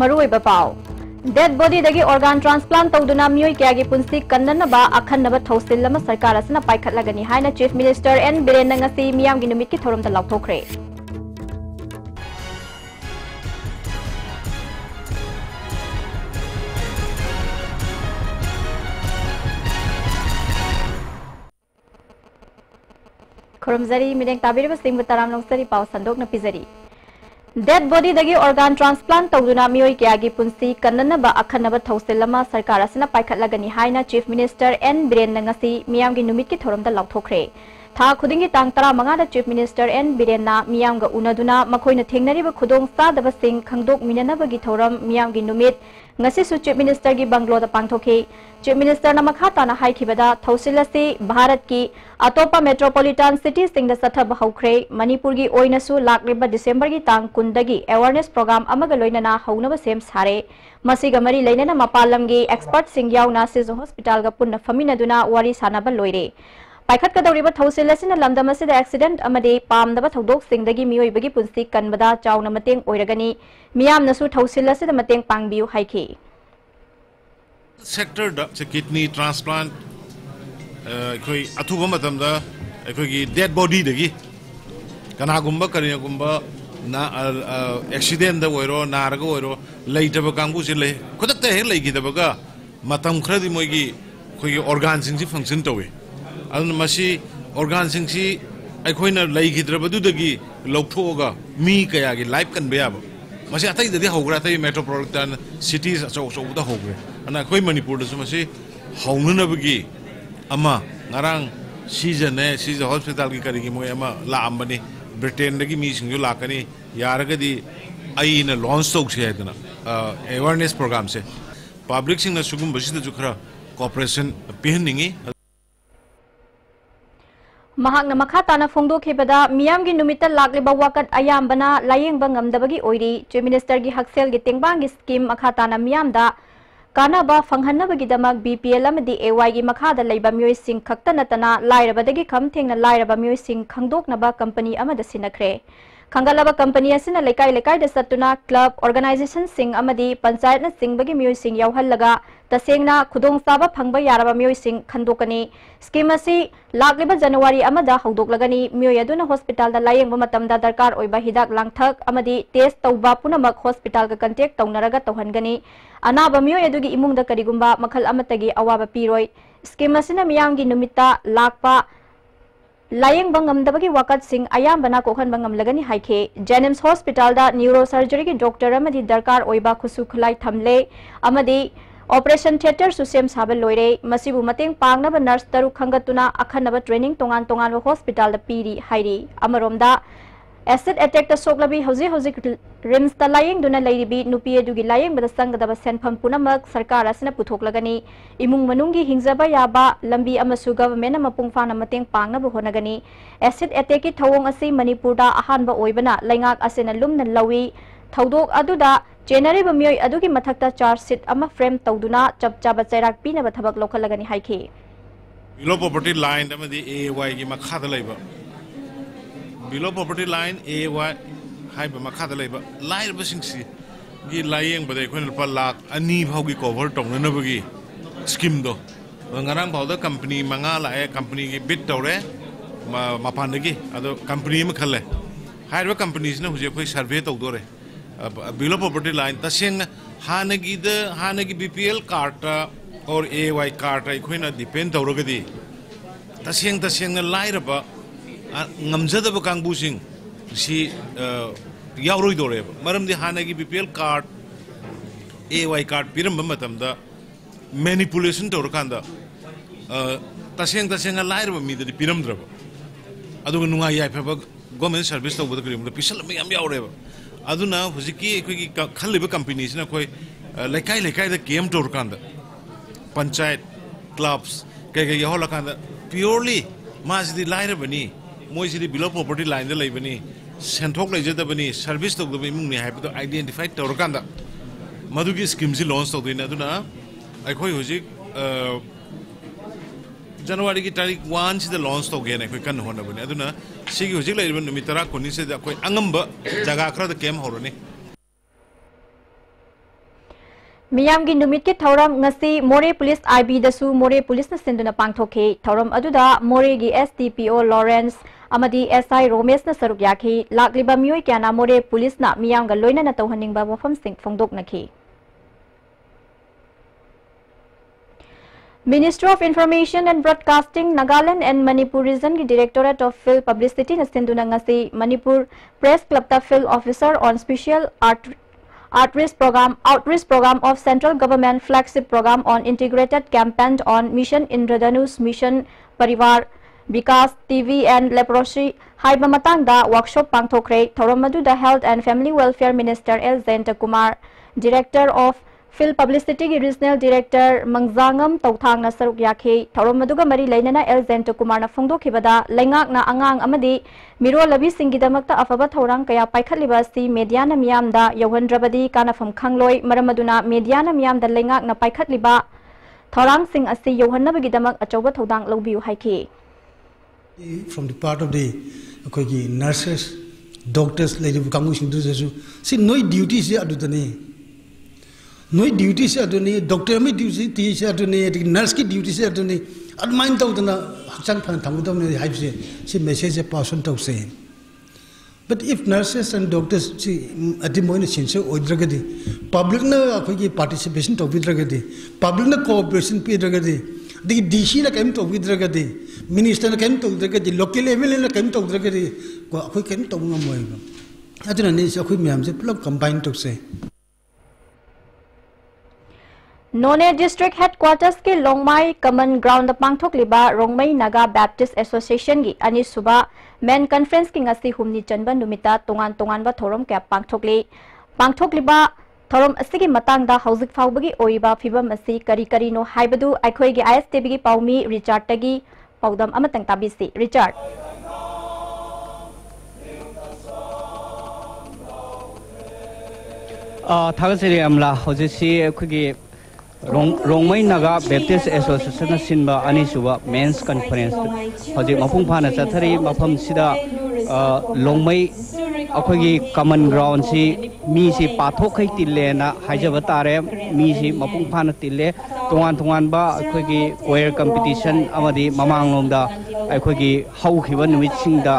मरुइबा पाव dead body दगी organ transplant तौदुना मियोय क्यागी पुंसी कन्ननबा अखन्नबा थौसिल लमा सरकार असना पाइखटलगनी हाइना chief minister N Biren ngasi मियामगी नुमित की थोरमदा लाउथोखरे खुरमजरी मिरेंग ताबिरबा सिंह तराम लोंसरी पाव संदोकना पिजरी डेड बॉडी दगी ऑर्गन ट्रांसप्लांट तौदुना मियोय क्यागी पुंसी कन्ननबा अखन्नबा थौसिल लमा सरकार असना पाइखटलगनी हाइना chief minister N Biren ngasi मियामगी नुमित की थोरमदा लाउथोखरे था खुदिंगी तांग 15 चीफ मिनिस्टर एन बिरेन मियामगा उनदुना मखोइना थेंगनरिबा खुदोंग सादबसिंग खंगदोक मिननबगी थौरम मियामगी नुमित ngasisu चीफ मिनिस्टर की बंगलोदा पांगथोखे चीफ मिनिस्टर ना मखा ताना हाइखिबदा थौसिलसी भारत की अतोपा मेट्रोपॉलिटन सिटी सिंगदा सथब हौख्रे मणिपुर की ओइनसु लाक्लिबा दिसंबर की तांग कुंदगी अवेयरनेस प्रोग्राम अमगा लोइनना हौनबा सेम सारे मसिगा मरी लेनना मपालम की एक्सपर्ट सिंग याउना सिजो हॉस्पिटल गा पुन्ना फमिनदुना वारी सानाबा लोइरे पाइखट कदौरीबा थौसिलसिना लमदम असिदा एक्सीडेंट अमदे पामदबा थौदोक सिंगदगी मियोइबगी पुंसी कनबदा चाउना मतेंग ओइरगनी मियामनसु थौसिलसिदा मतेंग पांगबियु हाइखि सेक्टर द किडनी ट्रांसप्लांट कोई अथुबा मतमदा कोई डेड बॉडी दगी कनागुंबा करियागुंबा ना एक्सीडेंट द ओइरो नारगा ओइरो लेइतबा कांगु से ले खुदकते हे लेगिदबगा मतम खरदि मोइगी कोई ऑर्गन सिंग फंक्शन तवे अदुन मसी ऑर्गन सिंग सी अखोइना लेगिद्रबदुदगी लौथोगा मी कयागी लाइफ कनबे याब मसी अतै ददि होग्रा तै मेट्रोपॉलिटन सिटीज अचौ अचौदा होग्रे अना कोई मणिपुर दसु मसी हौननबगी अमा ngarang season ne season hospital की करेगी मोय अमा लांबनी ब्रिटेन दगी मी सिंगु लाकनी यारगदी आई न लॉन्च तौक से हैदना अवेयरनेस प्रोग्राम से पब्लिक सिंग न सुगुम बसिद जुखरा कोऑपरेशन पिहनिंगी महांगना मखा ताना फोंदोखेबदा मियामगी नुमिता लाक्लिबा वाकत अयाम्बना लायेंबा ngamdabagi oiri चीफ मिनिस्टर की हक्सेल की तेंगबांगी स्कीम मखा ताना मियामदा कानाबा फंगहन्नबगी दमक बीपीएल अमदी एवाई की मखादा लैबा मियोय सिंग खक्ता नतना लायरबदगी खम थेंगना लायरबा मियोय सिंग खंगदोकनबा कंपनी अमदा सिनखरे खंगलबा कंपनी असना लेकाई लेकाई द सत्तुना क्लब ऑर्गेनाइजेशन सिंग अमदी पंचायत न सिंगबगी मियोय सिंग यावहल्लगा तसेंगना खुदोंग साबा फंगबा यारबा मियोय सिंग खंदोकनी स्कीम असि लाक्लिबा जनवरी अमदा हौदोकलगनी मियोय अदुना हॉस्पिटल दा लायेंगबा मतमदा दरकार ओइबा हिदाक लांगथक अमदी टेस्ट तौबा पुनमक हॉस्पिटल का कंटेक्ट तौनरगा तौहनगनी अनाबा मियोय अदुगी इमुंगदा करिगुंबा मखल अमतगी अवाबा पीरोय स्कीम असिना मियामगी नुमिता लाकपा लायेंग बंगमदबगी वकत सिंह अयाम्बना कोखन बंगमलगनी हाइखे जेनिम्स हॉस्पिटल दा न्यूरो सर्जरी की डॉक्टर अमदी दरकार ओइबा खुसु खुलाई थमले अमदी ऑपरेशन थिएटर सुसेम साबल लोइरे मसिबु मतेंग पांगनब नर्स तरु खंगतुना अखनब ट्रेनिंग तोंगान तोंगान हॉस्पिटल दा पीरी हाइरी अमरोमदा एसिड अटैक ता सोकलबी हौजिक रिम्स ता लायेंग दुना लैरिबी नुपी अदुगी लायेंग बदा संगदब सेनफम पुनमक सरकार असना पुथोकलगनी इमुंग मनुंगी हिंगजबा याबा लंबी अमसु गवर्नमेंट मपुंग फाना मतेंग पांगनब होनगनी एसिड अटैक की थवोंग असि मणिपुर दा अहानबा ओइबना लैंगाक असना लुमना लवी थौदोक अदुदा चेनरिबा मियोय अदुगी मथक्ता चार्ज शीट अमा फ्रेम तौदुना चपचाबा चैराक पीनबा थबक लौखलगनी हाइखे बिलो प्रॉपर्टी लाइन अमदी एवाई की मखादा लैबा बिलो प्रॉपर्टी लाइन एवाई हाइबा मखादा लैबा लाइरबा सिंगसी गी लायेंग बदे कोन रुपा लाख अनि भावगी कवर तौननबगी स्कीम दो ngarang bawda company manga lae company की bid तौरे मापानदगी अदो कंपनी में खले हाइरबा कंपनीज ने हुजे कोई सर्वे तौदोरे बिलो प्रॉपर्टी लाइन तसेंग हानगी बीपीएल कार्ड और एवाई कार्ड अखोइना डिपेंड तौरगदी तसेंग लाइरबा ngamjadaba kangbusing si yauroi dore maramdi hanagi BPL card AY card piramba matamda manipulation tawrakanda taseng lairba mi da piramdraba adu nunga yai phaba government service tawbada krim da pisal me yam yaureba aduna hujiki ekoi khaliba companies na koi lekai da game tawrakanda panchayat clubs kai yaholakanda purely masidi lairba ni मोइसिदी below poverty line दे लैबनी सेंथोक लैजदबनी service तौदब इमुंगनि हाइबदो identify तौरकांदा मधुगी स्कीम सि लॉन्च तौदिना अदुना अखोय हुजिक जनवरी की तारीख 1 से लॉन्च तौगेन अखोय कन होनबनी अदुना सिगी हुजिक लैब नुमित 19 से अखोय अंगंब जगा खरद केम होरनी मियाम की नुमित के थौरम ngasi मोरे पुलिस आईबी दसु मोरे पुलिस न सिंदुना पांगथोखे थौरम अदुदा मोरे की एसटीपीओ लॉरेंस अमदी एसआई रोमेश न सरुक याखी लाकलिबा मियोय क्याना मोरे पुलिस ना मियाम गा लोइना न तौहनिंगबा वफम Singh फोंदोकनखी Ministry of Information and Broadcasting, Nagaland and Manipur Region की Directorate of Field Publicity न सिंधुना ngasi Manipur Press Club ta Field Officer on Special Outreach Program of Central Government Flagship Program on Integrated Campaign on Mission Indradhanush Mission Parivar Vikas TV and Leprosy haiba matang da workshop pangthokre thorom maduda Health and Family Welfare Minister L. Zenta Kumar, Director of Field Publicity की Regional Director Mangzangam Tauthang na saruk yakhe thorom maduga mari lainana L. Zenta Kumar na phongdokhibada laingak na angang amadi miro labi singidamakta afaba thorang kaya paikhatliba si media na miyamda yauhandrabadi kanafam khangloi maramaduna media na miyamda laingak na paikhatliba thorang sing asi yauhannabagi achoba thodang lobiu haike from the part of the nurses doctors lady kamu sing si noi duty se adutani no duty se aduni doctor mi duty se aduni nurse ki duty se aduni admain tawdana hakchang phang thamudam ne haibse si message pass on tawse but if nurses and doctors si ati moina sinse oidragadi public na akhoi participation to bidragadi public na cooperation pidragadi the DC na kem to bidragadi minister na kem to bidragadi local level na kem to bidragadi ko akhoi kem to ngamoi aduna ni akhoi myam se plug combine to se None District Headquarters के लोंगमाई कमन ground पांगथोक लिबा Rongmei Naga Baptist association की अनि सुबा main conference की ngasi humni chanba numita tongan tongan ba thorom kya पांगथोक लिबा thorom asigi matang da hauzik faubagi oiba fibam asi kari kari no haibadu aikhoi gi ISTB gi paumi Richard tagi paudam amatang tabisi Richard थागसरी अमला होजेसी खुगी Rongmei Naga Baptist association सिनबा अनिसुबा men's conference होजे मफुंग फाना चथरी मफम सिदा लोंगमई अखोगी कॉमन ग्राउंड सी मी सी पाथोखै तिल्लेना हाइजब तारे मी सी मफुंग फाना तिल्ले तोंगान तोंगान बा अखोगी कोयर कंपटीशन अमदी ममांगलोंदा अखोगी हौखिबा नुमितसिंगदा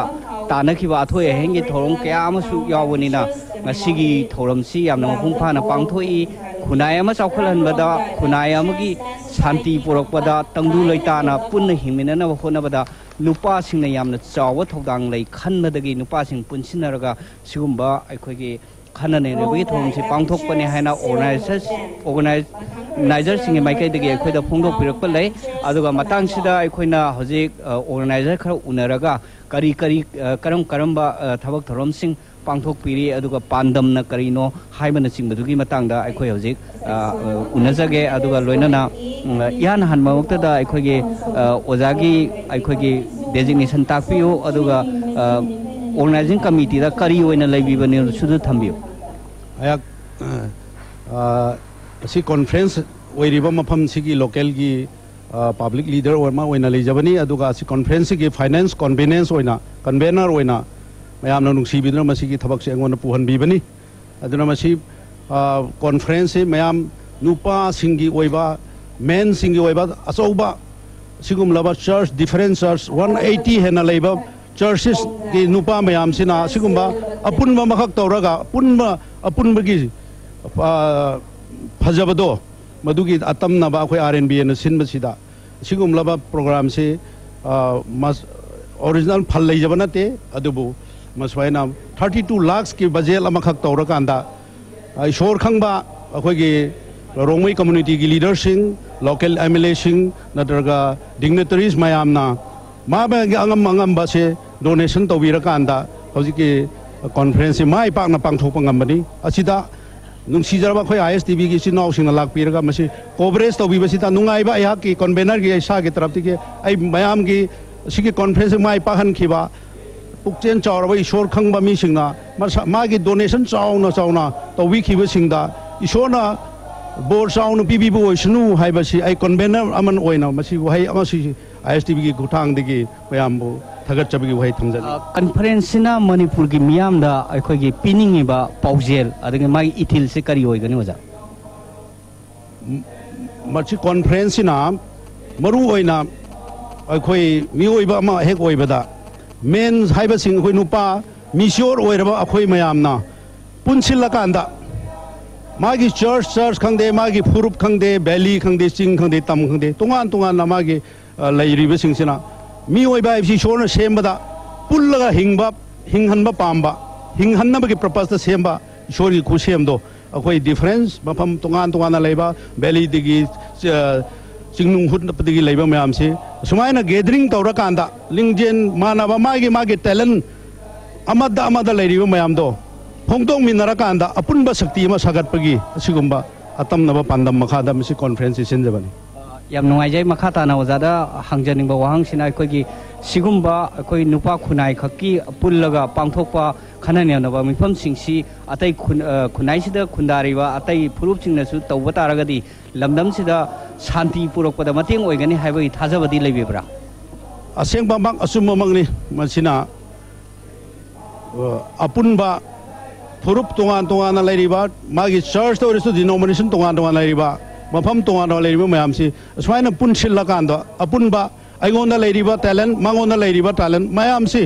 तानखिबा अथोय हेंगे थोरम कया अमसु यावनिना ngasi thoram si yamna mapung phana pangthoi khunai ama chaukhlanbada khunai amagi shanti porakpada tangdu leitana punna himina honabada nupa singna yamna chawa thodang lei khanmadagi nupa sing punsinaraga sigumba aikhogi khanane rebagi thoram si pangthokpani haina organizer singe maikai dagi aikhoida phongdok pirakpa lei aduga matang sida aikhoina hojik organizer khara unaraga kari karamba thabak thoram sing पांथोक पीरी अदुगा पांदम न करीनो हाइबन चिंगबदुगी मतंगदा अखोय हजिक उनजगे अदुगा लोइनना यान हनमक्तदा अखोयगे ओजागी अखोयगे designation ताकपियो अदुगा ऑर्गेनाइजिंग कमिटी दा करी ओइना लैबिबने सुदु थंबियो आया असि कॉन्फ्रेंस ओइरिबा मफम सिगी लोकल की पब्लिक लीडर ओरमा ओइना लेजबनी अदुगा असि कॉन्फ्रेंस की फाइनेंस कन्वीनेंस ओइना कन्वेनर ओइना मैम नुसीबीदना मसीगी थबक से अंगोन पुहनबीबनी अदुना मसी कॉन्फ्रेंस से मैम नुपा सिंगी ओइबा मेन सिंगी ओइबा अचौबा सिगुमलाबा चर्च डिफरेंट चर्च 180 हेना लेबा चर्चेस की नुपा मैम सिना सिगुमबा अपुनबा मखक तौरगा अपुनबगी फजबदो मदुगी अतमनबा अखोय आरएनबी न सिनबसिदा सिगुमलाबा प्रोग्राम से ओरिजिनल फल लेजबनते अदुबु मसवाइना 32 लाख की बजेट अमखक तौरकांदा ईश्वर खंबा अखोगी रोंगमई कम्युनिटी की लीडरसिंग लोकल एमएलए सिंग नत्रगा डिग्नेटरीज मयामना माबे अंगम बसे डोनेशन तौबिरकांदा हौजिकी कॉन्फ्रेंस से माई पाकना पांगथोक ngambani asida नुंसीजरबा खोय आईएसटीवी की सिनाव सिंग लाख पिरगा मसी कोवरेज तौबिबसिता नुंगाइबा या की कन्वेनर की ऐसा के तरफ के आई मयाम की सिगी कॉन्फ्रेंस माई पाहन खिबा पुक्चेन चावरबा ईश्वर खंगबा मिसिंगना मागी डोनेशन चावना तौबिखिबसिंगदा ईश्वरना बोर चावना पीबीबो ओइसनु हाइबसि आई कन्वेनर अमन ओइना मसी वहाई अमसी आईएसटीवी की गुथांगदगी मयामबो थगतचबगी वहाई थमजन कॉन्फ्रेंसना मणिपुर की मियामदा अखोगी पिनिंगबा पाउजेल अदगे मागी इथिल से करी ओइगनि वजा मची कॉन्फ्रेंस ना मरु ओइना अखोई मिओइबा अमा हेक ओइबदा मेन हाइबा सिंग अखोई नुपा मिश्योर ओइरबा अखोई मयामना पुनसिलकांदा मागी चर्च खंगदे मागी फुरुप खंगदे बैली खंगदे चिंग खंगदे तम खंगदे तोंगान तोंगान ना मागी लैरिबा सिंगसिना मिओइबा इबसी शोरना सेमबदा पुल्लगा हिंगहनबा पाम्बा हिंगहनबगी पर्पस ता सेमबा ईश्वरगी खुसेमदो अखोई डिफरेंस मफम तोंगान तोंगान लैबा बैली दिगी चिंगनुंग हुटनपदगी लैबा मयाम से सुमायना गैदरिंग तौरकांदा लिंगजेन मानबा मागी मागी टैलेंट अमदा लैरिबा मयामदो फोंदोंग मिनरकांदा अपुनबा शक्ति अमा सागतपगी असिगुंबा अतमनबा पांदम मखादा मिसि कॉन्फ्रेंस सिनजबनी याम नुंगाइजै मखा ताना ओजादा हांजनिंबा वाहंसिना अखोगी सिगुंबा अखोई नुपा खुनाई खक्की पुल्लगा पांथोकपा खननेनबा मिफम सिंगसी अतै खुनाइसिदा खुंदारिबा अतै फुरुपसिंगनसु तौबा तारगदी लमदमसिदा शांति पुरकपदा मतेंग ओइगनी हाइबगी थाजबदी लैबेब्रा असेंबा मक असुममंगनी मसिना अपुनबा फुरुप तोंगान तोंगान लैरिबा मागी चर्च तोरिसु डिनोमिनेशन तोंगान तोंगान लैरिबा मफम तोंगान लैरिबा मयामसी असमायना पुनसिलकांदा अपुनबा आइगोंदा लैरिबा टैलेंट मांगोंदा लैरिबा टैलेंट मयामसी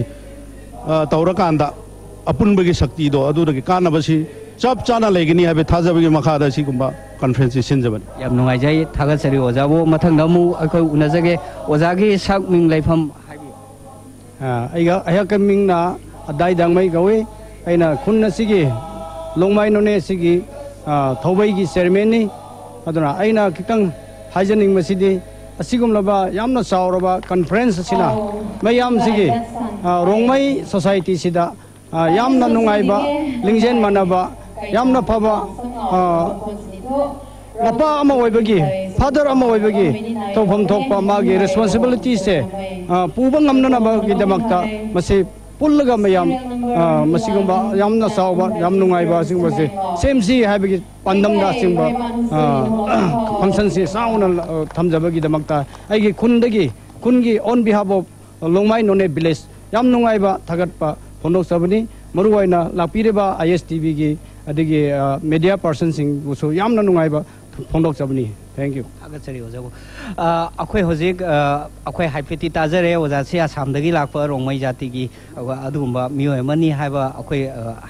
तौरकांदा अपुनबगी शक्ति दो अदुदगी कानबसी चप चाना लेगनी हाबे थाजबगी मखादा सिगुंबा कॉन्फ्रेंस सिनजबन याम नुंगाइजै थागसरी ओजाबो मथंगमु अखोई उनजगे ओजागी sak ming laifam हाइबि आइगा अयक मिंगना अदाई दांगमै गवे अइना खुन्ना सिगी लोंमाइ नोने सिगी थौबैगी चेयरमैन नि अदुना अइना खितंग हाइजनिंग मसिदि असिगुमलबा यामना चावरबा कॉन्फ्रेंस सिना मयाम सिगी रोंगमै सोसाइटी सिदा यामना नुंगाइबा लिंगजेन मानबा यामना फबा मपा अमा ओइबगी फादर अमा ओइबगी तौफम थोकपा मागी रिस्पांसिबिलिटी से पुबा ngamnanabagi damakta masi पुल्लगा मयाम मसिगुंबा यामना सावबा याम नुंगाइबा सिंबा से सेमसी हाइबगी पंदमदा सिंबा फंक्शन से साउना थमजबगी दमक्ता आइगी खुंदगी खुनगी on behalf of Longmai Noney village याम नुंगाइबा थागतपा फोंदोक सबनी मरुवाइना लापिरेबा आईएसटीवी गी अदिगी मीडिया पर्सन सिंग बुसु यामना नुंगाइबा फोंदोक सबनी थैंक यू थागसरी ओजाबो अखोई होजिक अखोई हाइफेटी ताजरे ओजासे आसामदगी लाकपा रोंगमै जातिगी अदुगुंबा मियोय मनी हाइबा अखोई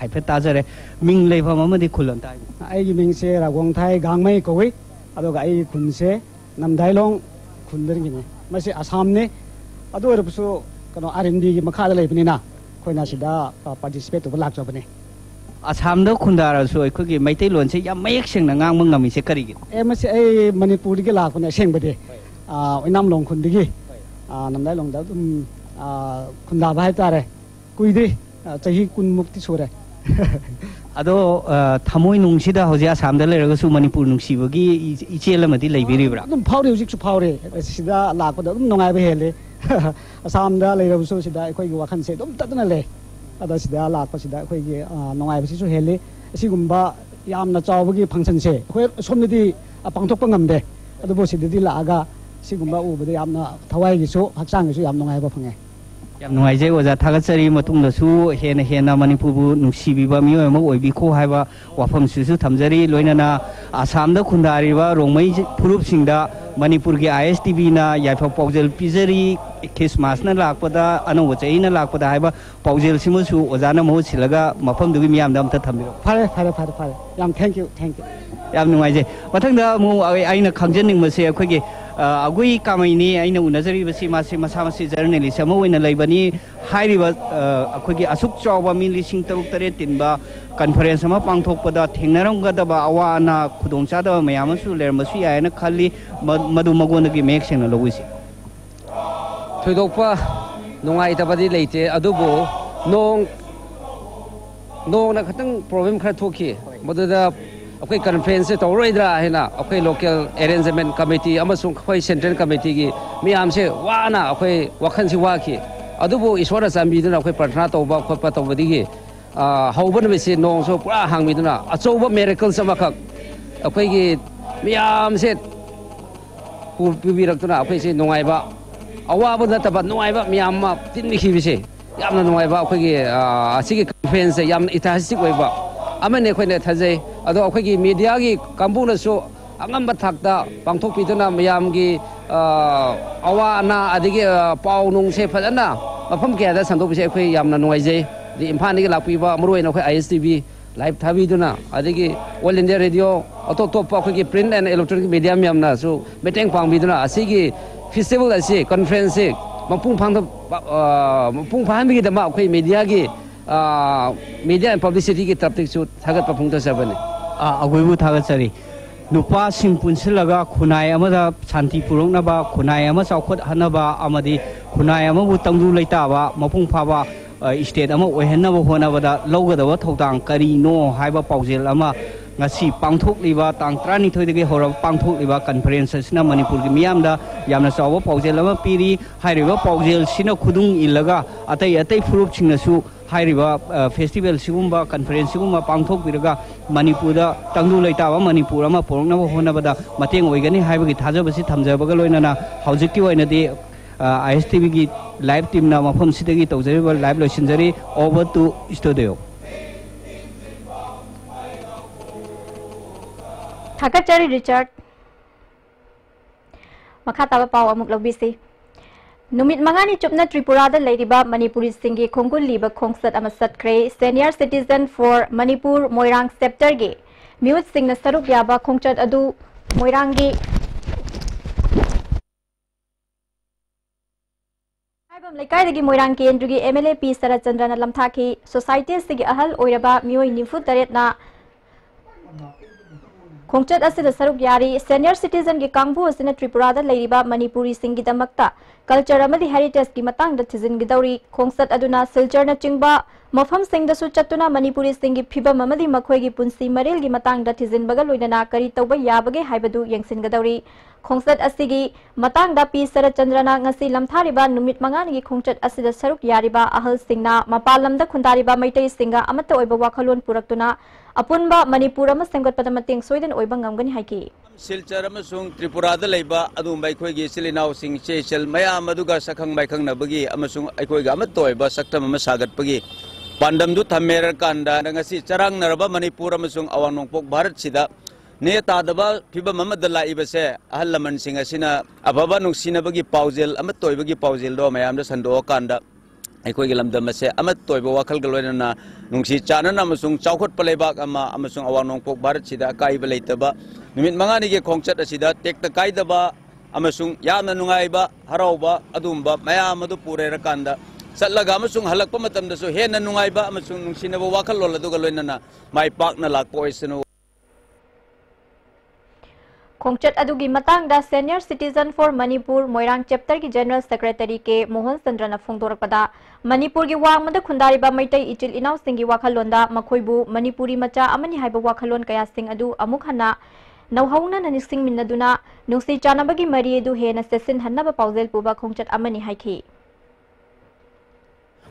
हाइफेट ताजरे मिंग लेफम अमदि खुलन ताइ आइगी मिंगसे रागोंथाइ गांगमै कोइ अदोगा आई खुनसे नमदाइलोंग खुनदरगिने मसे आसामने अदोरबसु कनो आरएनडी गी मखादा लेबनिना खोइना सिदा पार्टिसिपेट तो लाकजबने आसामदो खुंदारसु अखोगी मैतै लोनसे याम मयेक सेंगना ngang ngamiसे करिगे ए मसे ए मणिपुर गे लाकने सेंगबदे ओइनाम लोंग खुंदिगी नमदाइ लोंगदा दुम खुंदा बाय तारे कुइदे चही कुन मुक्ति सोरे अदो थमोइ नुंगसिदा होजे आसामदा लेरगसु मणिपुर नुंगसिबगी इचेलमदि लैबिरिब्रा दुम फावरे हुजिकसु फावरे सिदा लाकदा दुम नोंगाइबे हेले आसामदा लेरबसु सिदा अखोइगी वाखन से दुम तदना ले अदा सिदा लाकपसिदा अखोइगी नोंगाइबसिसु हेले असिगुंबा यामना चावबगी फंक्शन से अखोइ सोमनिदि पांथोकपा ngamde अदुबो सिदि लागा सिगुंबा उबदे यामना थवाइगिसु हक्सांगिसु याम नोंगाइबा फंगे याम नुंगाइजै ओजा थागसरी मतुंगदसु हेना हेना मणिपुरबु नुंसिबिबा मियोय अमा ओइबिखो हाइबा वाफमसुसु थमजरी लोइनाना आसामदा खुंदारिबा रोंमै फुरुपसिंगदा मणिपुरगी आईएसटीवी ना याइफा पाउजेल पिजरी क्रिसमसना लाकपदा अनौब चैना लाकपदा हाइबा पाउजेल सिमसु ओजाना महु सिलगा मफमदुगी मियामदा अमता थमिरो फारे फारे फारे फारे याम थैंक यू याम नुंगाइजै मथंगदा मु आइना खंजनिंगमसे अखोगी अगुई कामैनी आइना उनजरीबसि मासे मसा मसे जर्नलिस्ट अमा ओइना लैबनी हाइरिबा अखोगी असुक चावबा मि लिसिंग तरुक तरे तिनबा कॉन्फ्रेंस अमा पांथोकपदा थेंगनरंगदबा अवाना खुदोंचादबा मयामसु लेरमसु यायना खाली मदु मगोनगी मेक सेंगना लौइसि थोइदोकपा नुंगाइतबदि लेते अदुबो नोंना खतंग प्रॉब्लम खरा थोखि मदुदा अखोई कॉन्फ्रेंस तौरोइद्रा हैना अखोई लोकल अरेंजमेंट कमिटी अमसुंग अखोई सेंट्रल कमिटी की मियाम से वाना अखोई वखन से वाखि अदुबो ईश्वर चांबिदुना अखोई प्रार्थना तौबा खोपा तौबदिगी हौबन बेसे नोंसो पुरा हांगमिदुना अचौबा मिरेकल्स अमखक अखोईगी मियाम से पुबिरक्तुना अखोई से नुंगाइबा अवाबा नतबा नुंगाइबा मियाम मा तिनमिखिबिसे यामना नुंगाइबा अखोईगी असिगी कॉन्फ्रेंस याम इतिहासिक ओइबा अमने खोइने थजे अदो अखोईगी मीडिया की कांबुनसु angamba thakta pangthokpiduna mayamgi awa ana adigi pau nung se phajana mafam kya da sandopise akhoi yamna nuaije di imphani gi lakpiba amruina akhoi ISTV live thabiduna adigi all India radio auto top akhoi gi print and electronic media yamna so meteng pangbiduna asigi festival asi conference mapung phangmi gi dama akhoi media gi media and publicity ki tarap tik chu thagat papung ta sabane agoibu thagat sari nupa sing punsilaga khunai amada shanti puroknaba khunai ama chaukhot hanaba amadi khunai ama bu tangdu leitaba mapung phaba state ama oihenaba honabada logadawa thodang kari no haiba paujel ama ngasi pangthokliba tang 32 dagi hora pangthokliba conference sina manipur gi miyamda yamna chawa paujel ama piri hairiba paujel sina khudung ilaga atai furup chingnasu hairiba festival sigumba conference sigumba pangthok biraga manipur da tangdu leitaba manipur ama poroknaba honabada mateng oigani haibagi thajabasi thamjabaga loinana haujiki oinadi ISTV gi live team na mafam sidagi tawjariba live loisinjari over to studio Thakachari Richard Makhataba Pau amuk lobisi Numit mangani chupna Tripura da Ladiba Manipuri Singi Khongul liba khongsat ama satkre senior citizen for Manipur Moirang chapter ge Mute Singh na saruk yaba khongchat adu Moirangi Haibam Laikai dagi Moirang Kendrugi MLA P Sarachandra na lamthaki society sigi ahal oiraba mioi nifu taret na Khongchat asida saruk yari senior citizen gi kangbu asina Tripura da Ladiba Manipuri Singi damakta culture amadi heritage ki matang da thizin gi dauri khongsat aduna silchar na chingba mafam sing da su chatuna Manipuri Singi phiba mamadi makhoi gi punsi maril gi matang da thizin baga loinana kari tawba yabage haibadu yengsin ga dauri khongsat asigi matang da P Sarachandra ngasi lamthariba numit mangani gi khongchat asida saruk yariba ahal singna mapalam da khundariba maitai singa amata oiba wakhalon puraktuna apunba Manipur ama senggatpada mating soiden oiba ngamgani haiki silchar amasung Tripura da leiba adum bai khoi gi silinau sing chechel maya maduga sakhang bai khang nabagi amasung aikoi ga amatoiba saktam ama sagat pagi pandam du thamer kanda ngasi charang naraba Manipur amasung awang nongpok Bharat sida ne tadaba phiba mamada laiba se ahal laman sing asina ababa nungsina bagi paujel amatoiba gi paujel do mayam da sando kanda aikoi gelam damase amat toiba wakal galoina nungsi chanana amasung chaukhot palebak ama amasung awang nongpok Bharat sida kai beleitaba numit mangani ge khongchat asida tekta kaidaba amasung yamna nungaiba harauba adumba mayam adu purera kanda satlaga amasung halakpa matamda so hena nungaiba amasung nungsinaba wakal loladu galoina mai pakna lakpo isino Khongchat adugi matang da senior citizen for Manipur Moirang chapter ki general secretary ke Mohan Chandra na phongdorakpada Manipur gi wangmada khundariba maitai ichil inaw singi wakhalonda makhoibu Manipuri macha amani haiba wakhalon kaya sing adu amuk hana nauhauna na nising minnaduna nungsi chanabagi mari edu hena sesin hannaba paujel puba khongchat amani haiki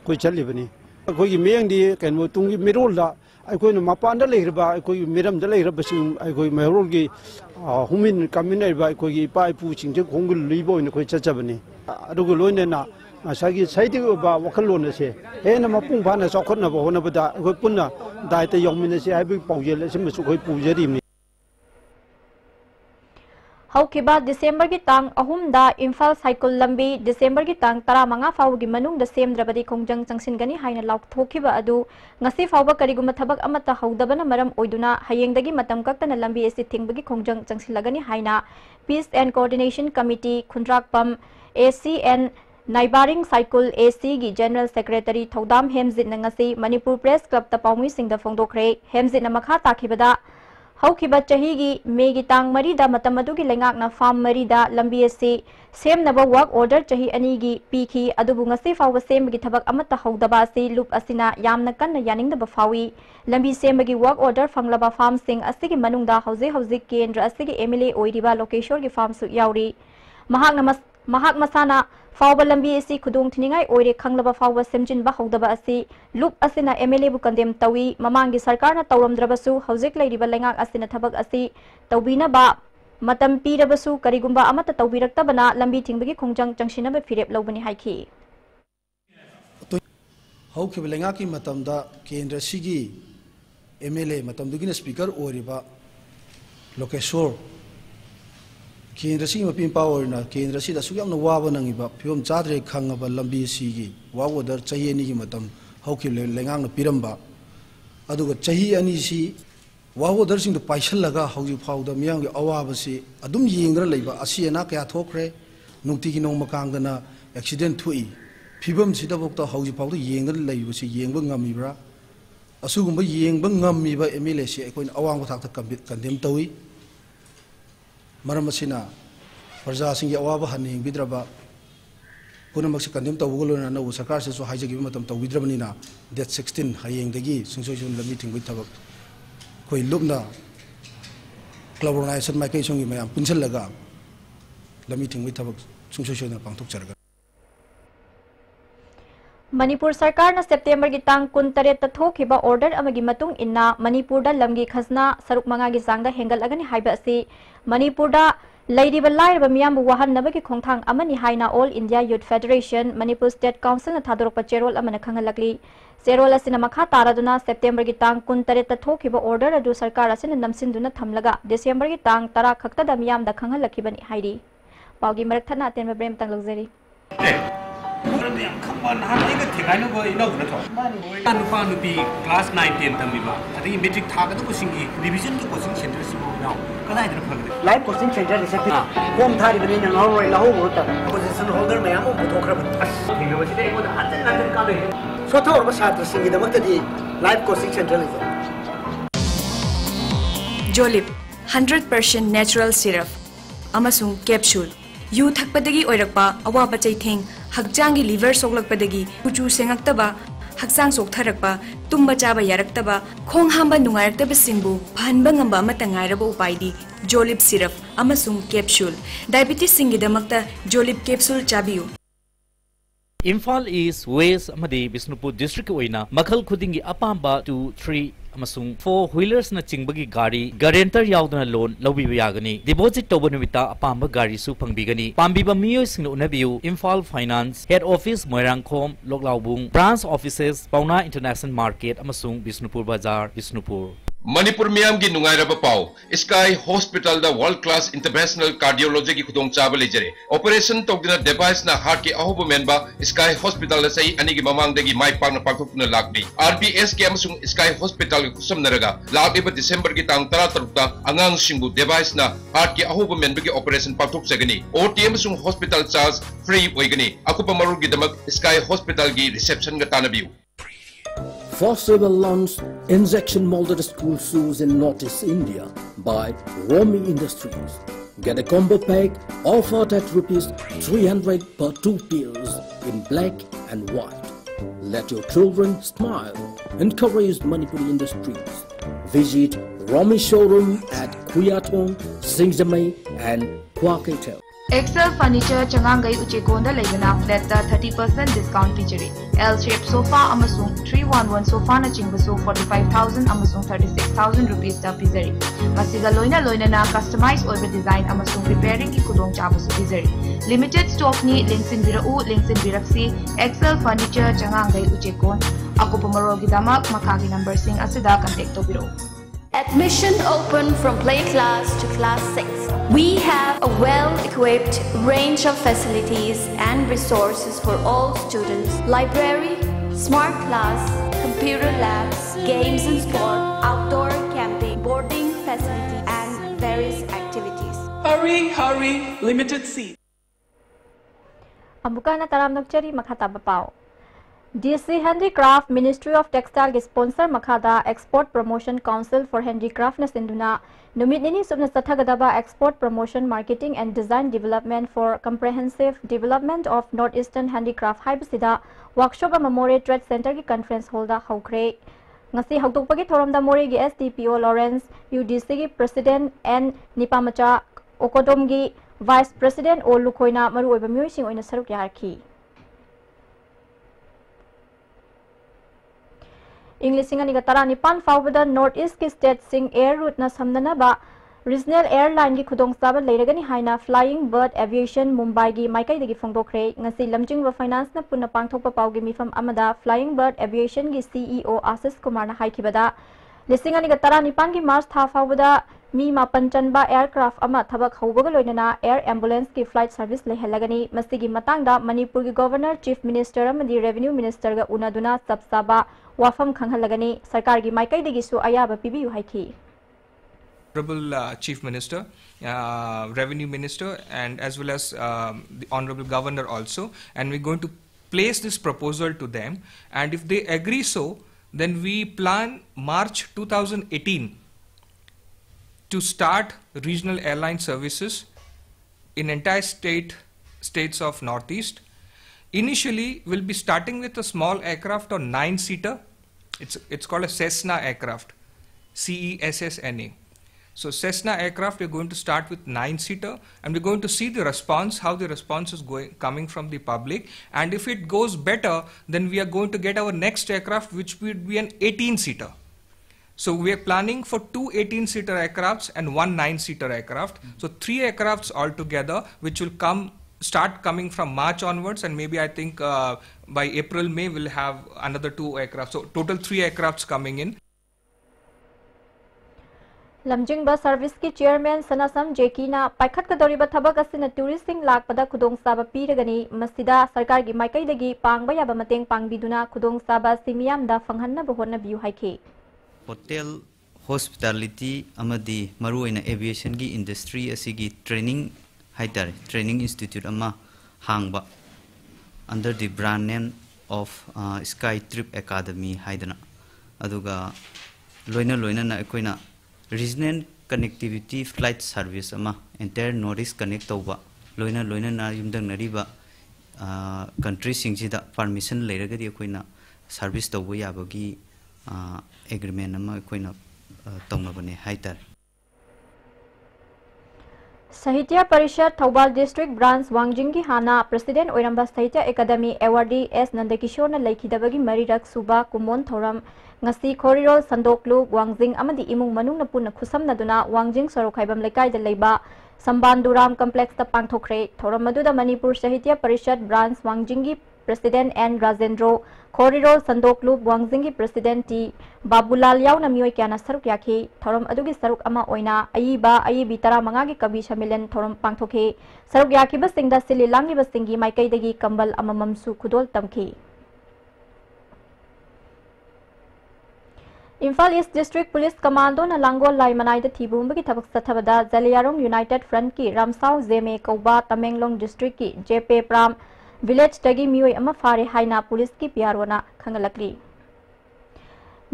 koi chalibani koi gi meng di kenmo tungi mirol da aikoi no mapanda leirba aikoi miram da leirba sing aikoi merol gi humin kaminai ba aikoi gi pai pu chingje khongul libo ne koi chachabani adugo loine na asagi saidi ba wakhalon se he na mapung phana chaukhot na ba hona bada aikoi punna dai ta yongmin se aibi paujel sim su koi pujari Haukiba December ki tang ahum da Imphal cycle lambi December ki tang tara manga faw gi manung da sem drabadi kongjang changsin gani haina lauk thokiba adu ngasi fawba kariguma thabak amata haudabana maram oiduna hayeng dagi matam kaktana lambi esi thingbagi kongjang changsilagani haina Peace and Coordination Committee Khundrak Pam ACN Naibaring Cycle AC gi General Secretary Thodam Hemzit na ngasi Manipur Press Club ta pawmi singda phongdokre Hemzit na makha takhibada Haukiba chahigi megi tang marida matamadugi lengak na farm marida lambi ase sem naba work order chahi anigi piki adubu ngasi fawba sembagi thabak amata haudaba ase loop asina yamna kanna yaningda bafawi lambi sembagi work order fanglaba farm sing asigi manungda hauze kendra asigi MLA oiriba lokeshor gi farm su yauri mahak masana fawba lambi ase khudung thiningai oire khanglaba fawba semjin ba haudaba ase loop asina MLA bu condemn tawi mamangi sarkar na tawramdrabasu hauzik lairiba lengak asina thabak ase tawbina ba matam pirabasu karigumba amata tawbiraktabana lambi thingbagi khongjang changsinaba firep lobani haiki haukiba lengaki matamda kendra sigi MLA matamdugina speaker oriba lokeshor केंद्र से मपीम पावरना केंद्र से असुक वाब नंगीब फिवम चाद्रे खंगब लंबी सिगी वावदर चाहिए नि मतम हौखि लेंगांग पिरंबा अदुग चाहिए अनि सी वावदर सिंग पाइसलगा हौजि फाउद मियांग अवाब से अदुम येंग्र लेबा असि अना कया थोखरे नुक्ति की नोंग मकांगना एक्सीडेंट थुई फिवम सिदबोक्ता हौजि फाउद येंग्र लेबा से येंग ngamiबरा असुगुम येंग ngamiबा एमएलए से अकोइन अवांग थाक कंडेम तवी मरम असिना प्रजा सिंग अवाब हनिंग बिद्रबा पुनमक से कंडेम तवगलोना नौ सरकार से हाइजगी मतम तविद्रबनिना डेट 16 हयेंदगी सुंसोइसुन लमी थिंगबि थबक कोई लुपना क्लबोनाइजेशन माइकई सोंगी मयाम पुंसलगा लमी थिंगबि थबक सुंसोइसुन पांथोकचरगा मणिपुर सरकार न सेप्टेम्बर की तांग 23 थोखिबा ऑर्डर अमगी मतुंग इन्ना मणिपुर दा लमगी खजना सरुक मंगा की सांगदा हेंगलगनि हाइबा असि मणिपुर दा लैरिबा लाइरबा मियाम वाहन नबगी खोंथांग अमनि हाइना All India Youth Federation Manipur State Council न थादोरपा चेरोल अमन खंगलकली चेरोल असिना मखा तारादुना सेप्टेम्बर की तांग 23 थोखिबा ऑर्डर अदु सरकार असिना नमसिनदुना थमलगा डिसेंबर की तांग 10 खक्तदा मियाम दा खंगलखिबनि हाइरी पाउगी मरक थना तेन ब्रेम तंग लग्जरी क्लास 9 10 तमीबा अदि मेट्रिक थागद कोचिंग रिवीजन की कोचिंग सेंटर सिबो नाउ कदाइदर फगदे लाइव कोचिंग सेंटर रिसेप्ट होम थारी बनि न नॉर्वे लाहो होता पोजीशन होल्डर मयाम बुथोखरब थिंगबसिदे एगो हतन नंदन काले सोथोर बसात्र सिंगी दमकदी लाइव कोचिंग सेंटर लिजा जोलिप 100% नेचुरल सिरप अमसुंग कैप्सूल यू थकपदगी ओइरकपा अवाबा चैथेंग हक्चांगी लिवर सोगलकपदगी कुचू सेंगक्तबा हक्चांग सोगथरकपा तुम्बा चाबा यारक्तबा खोंग हांबा नुंगायरक्तबा सिंबु फहनबा ngamba amata ngairaba upaidi जोलिप सिरप अमसुंग कैप्सूल डायबिटीज सिंगी दमकता जोलिप कैप्सूल चाबियु इम्फाल ईस्ट वेस्ट अमदी बिष्णुपुर डिस्ट्रिक्ट ओइना मखल खुदिंगी अपांबा 2 3 अमसुंग 4 व्हीलर्स न चिंगबगी गाड़ी गारंटर याउदना लोन लौबिबा यागनी डिपॉजिट तोबा नुमिता अपांबा गाड़ी सु फंगबिगनी पांबिबा मियोय सिंग उनबियु Imphal finance head office Moirangkhom लोकलाउबुंग ब्रांच ऑफिसेस पौना इंटरनेशनल मार्केट अमसुंग बिष्णुपुर बाजार बिष्णुपुर मणिपुर मियाम की नुंगाइरब पाव स्काई हॉस्पिटल दा वर्ल्ड क्लास इंटरनेशनल कार्डियोलॉजी की खुदोंग चाब लेजरे ऑपरेशन तौदना डिवाइस ना हार्ट के अहोब मेनबा स्काई हॉस्पिटल सही अनि की ममांगदगी माइ पाकना पाकथुकना लागबी आरबीएस के अमसुंग स्काई हॉस्पिटल की खुसमनरगा लागिबा दिसंबर की तांग 13 ता अंगांग सिंगु डिवाइस ना हार्ट के अहोब मेनबा की ऑपरेशन पाकथुक जगनी ओटीएम सुंग हॉस्पिटल चार्ज फ्री ओइगनी अकुपा मरु की दमक स्काई हॉस्पिटल की रिसेप्शन का तानबियु Forcible launch injection molded school shoes in Northeast India by Romi Industries. Get a combo pack offered at ₹300 per 2 pairs in black and white. Let your children smile. Encourage Manipuri Industries. Visit Romi showroom at Kuyatong, Singzamay and Kwaketel. Excel Furniture Changangai Uchekonda Legana flat 30% discount featuring L-shaped sofa amasung 311 sofa na chingbasu 45,000 amasung 36,000 rupees ta pizari. Masiga loina na customized over design amasung repairing ki kudong chabasu pizari. Limited stock ni links in biraksi Excel Furniture Changangai Uchekon ako pumarogi damak makagi number sing asida contact to biro. Admission open from play class to class 6. We have a well-equipped range of facilities and resources for all students. Library, smart class, computer labs, games and sport, outdoor camping, boarding facility and various activities. Hurry, limited seat. Ambukana taram nokchari makata bapao. DC Handicraft Ministry of Textile ki sponsor makhada Export Promotion Council for Handicraft na sinduna numit nini subna sathagadaba Export Promotion Marketing and Design Development for Comprehensive Development of Northeastern Handicraft haibsida workshop Memorial Trade Center ki conference hall da haukre ngasi haukpagi thorom da mori gi SDPO Lawrence UDC ki President N Nipamacha Okodom gi Vice President O Lukhoina maru oiba myoy sing oina saruk yarki English singa niga tara nipan fawbada North East ki state sing air route na samnana ba regional airline ki khudong saba leiragani haina Flying Bird Aviation Mumbai gi maikai dagi phongdokre ngasi lamjing ro finance na punna pangthokpa pawgi mifam amada Flying Bird Aviation gi CEO Asis Kumar na haikibada lisinga niga tara nipan ki March tha fawbada Mi mapan chanba aircraft ama thabak haubaga loinana air ambulance ki flight service lehelagani masigi matangda Manipur ki governor chief minister amadi revenue minister ga unaduna sabsaba wafam khanghalagani sarkar gi maikai degi su ayaba pibiyu haiki. Honorable Chief Minister, Revenue Minister, and as well as the Honorable Governor also, and we're going to place this proposal to them, and if they agree so, then we plan March 2018 to start regional airline services in entire states of Northeast. Initially, we'll be starting with a small aircraft or 9-seater. It's called a Cessna aircraft, CESSNA. So Cessna aircraft, we're going to start with 9-seater, and we're going to see the response, how the response is coming from the public. And if it goes better, then we are going to get our next aircraft, which would be an 18-seater. So we are planning for 2 18-seater aircrafts and 1 9-seater aircraft. So 3 aircrafts altogether, which will start coming from March onwards, and maybe I think by April, May, we'll have another 2 aircraft. So total 3 aircrafts coming in. Lamjingba service ki chairman Sanasam Jekina paikhat kadoriba thabak asina touristing lakpada khudong saba piragani masida sarkar gi maikai dagi pangba yaba mateng pangbiduna khudong saba simiyam da fanghanna bahona biu haike. Hotel hospitality amadi maruina aviation gi industry asigi training haitare training institute ama hangba under the brand name of Sky Trip Academy haidana aduga loina na koina regional connectivity flight service ama entire northeast connect tawba loina na yumdang nariba country singida permission leiragadi koina service tawba yabagi agreement ama koina tawngabane haitar. Sahitya Parishad Thobal District Branch Wangjing ki hana President Oiramba Sahitya Academy Awardee S Nandakishore na laikhidabagi marirak suba kumon thoram ngasi Khorirol Sandoklu Wangjing amadi imung manung na punna khusamnaduna Wangjing Sorokhaibam Lekai da leiba Sambanduram Complex ta pangthokre thoram maduda Manipur Sahitya Parishad Branch Wangjing ki President N Rajendro Khorirol Sandoklu Wangjing ki President T Babulal yauna mioi kyana saruk yakhi thoram adugi saruk ama oina ayibi tara manga gi kabi shamilen thoram pangthokhe saruk yakhi basingda sili langi basingi maikai dagi kambal amamam su khudol tamkhi. Imphal East District Police Commando na Langol Lai Manai da Thibumba ki thabak sathabada Zaliarong United Front ki Ramsau Zeme Kauba Tamenglong District ki JP Pram Village tagi mioi ama fare haina police ki piarona khangalakri.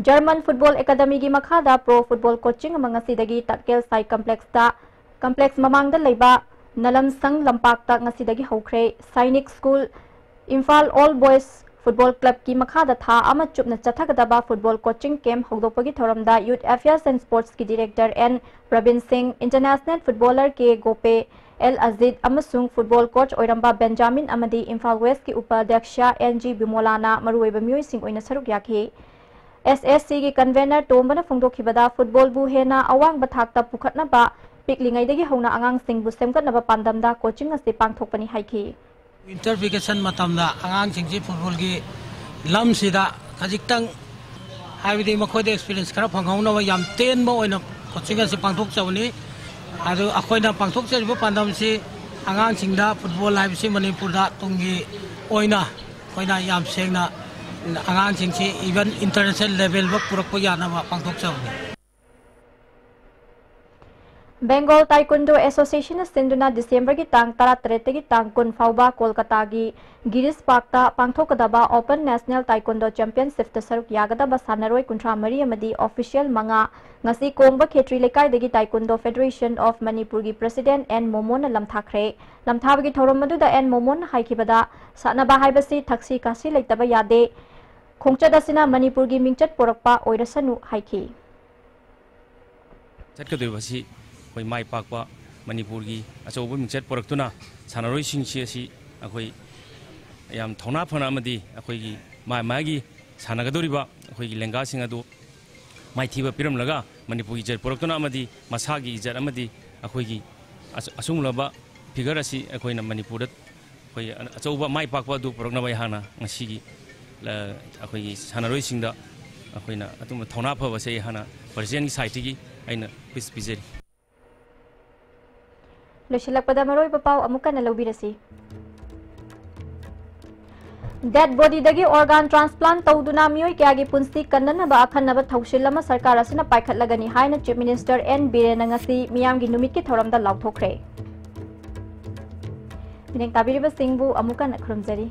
German Football Academy gi makhada pro football coaching amangasi dagi Tatkel Sai Complex mamang da leiba Nalam Sang Lampak ta ngasi dagi hokre Sainik School Imphal All Boys Football Club ki makhada tha ama chupna chathagadaba football coaching camp hogdopagi thoramda Youth Affairs and Sports ki Director N Pravin Singh International Footballer ke Gope El Azid amasung football coach Oiramba Benjamin amadi Imphal West ki Upadhyaksha NG Bimolana maruiba mioi sing oina saruk yakhe. SSC ki convener tombana phongdokhibada football bu hena awang bathakta pukhatna ba piklingai dagi hona angang sing bu semkat naba pandamda coaching ase pangthokpani haiki. Winter vacation matamda angang singji football gi lam sida khajiktang haibidi makhode experience khara phanghauna wa yam ten ba oina coaching ase pangthok chawni adu akhoina pangthok charibo pandam si angang singda football live si Manipur da tungi oina koina yam sengna angang singsi even international level ba purakpa yana ba pangthok chawni. Bengal Taekwondo Association sinduna December ki tang 13 ki tang kun fauba Kolkata gi Girish Park ta pangthokadaba Open National Taekwondo Championship ta saruk yagadaba sanaroi kuntra mari amadi official manga ngasi kongba khetri lekai dagi Taekwondo Federation of Manipur gi President N Momon lamthakre lamthabagi thorom madu da N Momon haikibada sanaba haibasi thaksi kasi leitaba yade khongchadasina Manipur gi mingchat porakpa oirasanu haiki. Chatkadebasi koi mai pakpa Manipur gi achauba mingchat poraktuna sanaroi singchi asi akoi yam thona phana amadi akoi gi mai gi sanagadoriba akoi gi lenga sing adu mai thiba piram laga Manipur gi jet poraktuna amadi masa gi jet amadi akoi gi asungulaba figure asi akoi na Manipur da koi achauba mai pakpa du porakna bai hana ngasi gi akoi gi sanaroi singda akoi na atum thona phaba se hana president gi site gi aina peace bizeri. लोशिलकपदा मरोई पाव अमुकन लौबिरसी dead body दगी organ transplant तौदुना मियोय क्यागी पुंसी कन्ननबा अखन्नबा थौशिलमा सरकार असना पाइखतलगनी हाइना chief minister N Biren ngasi मियामगी नुमित की थौरमदा लाउथोखरे मिनें ताबिरिबा सिंहबु अमुकन खरमजरी।